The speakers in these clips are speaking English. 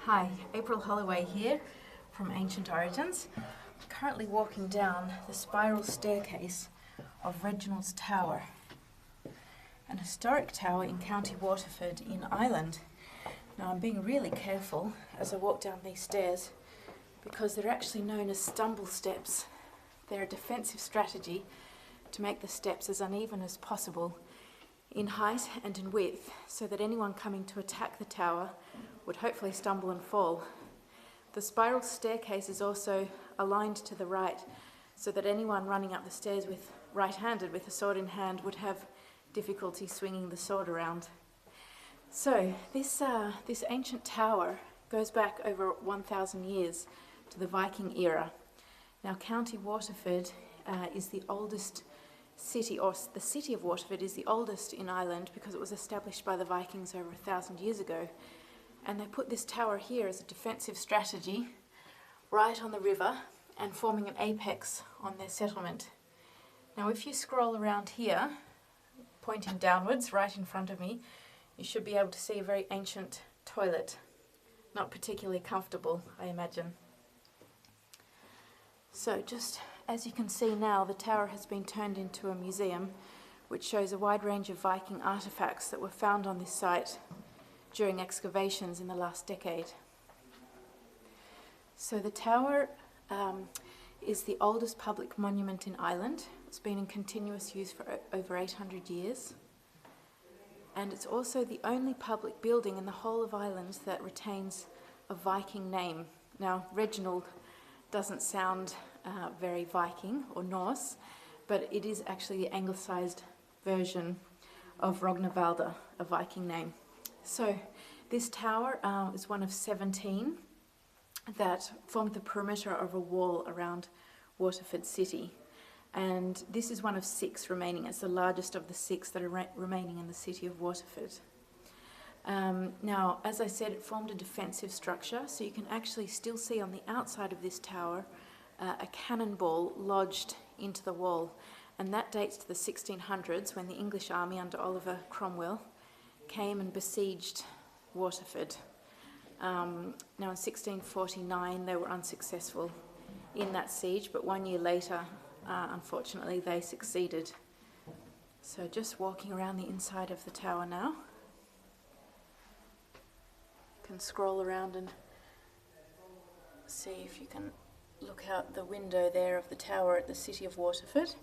Hi, April Holloway here from Ancient Origins. I'm currently walking down the spiral staircase of Reginald's Tower, an historic tower in County Waterford in Ireland. Now I'm being really careful as I walk down these stairs because they're actually known as stumble steps. They're a defensive strategy to make the steps as uneven as possible in height and in width, so that anyone coming to attack the tower would hopefully stumble and fall. The spiral staircase is also aligned to the right, so that anyone running up the stairs with right-handed with a sword in hand would have difficulty swinging the sword around. So this ancient tower goes back over 1,000 years to the Viking era. Now County Waterford is the oldest city, or the city of Waterford is the oldest in Ireland because it was established by the Vikings over 1,000 years ago. And they put this tower here as a defensive strategy right on the river and forming an apex on their settlement. Now if you scroll around here, pointing downwards right in front of me, you should be able to see a very ancient toilet. Not particularly comfortable, I imagine. So just as you can see now, the tower has been turned into a museum which shows a wide range of Viking artefacts that were found on this site during excavations in the last decade. So the tower is the oldest public monument in Ireland. It's been in continuous use for over 800 years. And it's also the only public building in the whole of Ireland that retains a Viking name. Now, Reginald doesn't sound very Viking or Norse, but it is actually the anglicised version of Rognvalda, a Viking name. So this tower is one of 17 that formed the perimeter of a wall around Waterford city. And this is one of 6 remaining. It's the largest of the 6 that are remaining in the city of Waterford. Now, as I said, it formed a defensive structure, so you can actually still see on the outside of this tower a cannonball lodged into the wall. And that dates to the 1600s, when the English army under Oliver Cromwell came and besieged Waterford. Now in 1649 they were unsuccessful in that siege, but 1 year later unfortunately they succeeded. So just walking around the inside of the tower now. You can scroll around and see if you can look out the window there of the tower at the city of Waterford.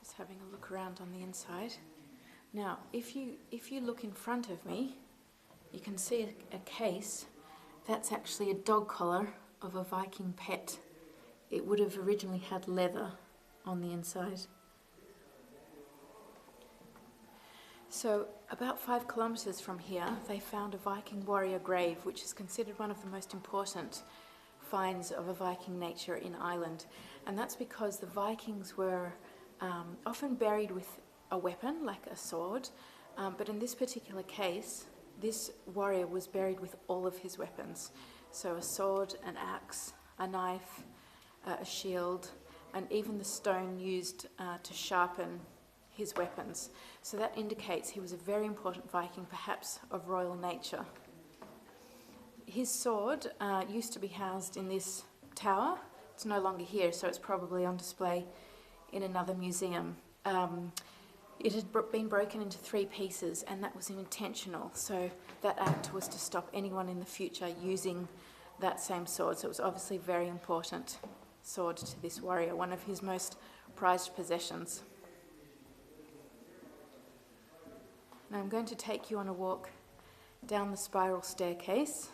Just having a look around on the inside. Now, if you look in front of me, you can see a case. That's actually a dog collar of a Viking pet. It would have originally had leather on the inside. So about 5 kilometres from here, they found a Viking warrior grave, which is considered one of the most important finds of a Viking nature in Ireland. And that's because the Vikings were often buried with a weapon, like a sword, but in this particular case, this warrior was buried with all of his weapons. So a sword, an axe, a knife, a shield, and even the stone used to sharpen his weapons. So that indicates he was a very important Viking, perhaps of royal nature. His sword used to be housed in this tower. It's no longer here, so it's probably on display in another museum. It had been broken into 3 pieces, and that was intentional. So that act was to stop anyone in the future using that same sword. So it was obviously a very important sword to this warrior, one of his most prized possessions. Now I'm going to take you on a walk down the spiral staircase,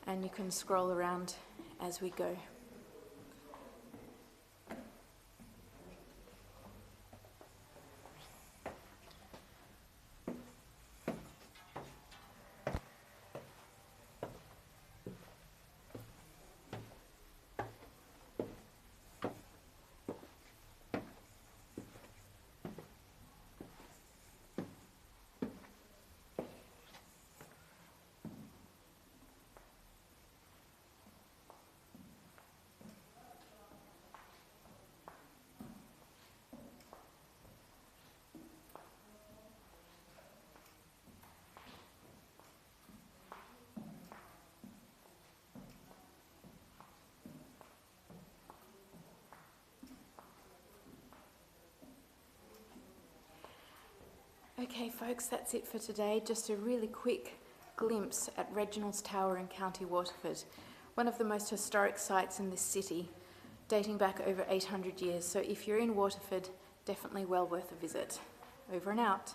and you can scroll around as we go. Okay folks, that's it for today. Just a really quick glimpse at Reginald's Tower in County Waterford, one of the most historic sites in this city, dating back over 800 years. So if you're in Waterford, definitely well worth a visit. Over and out.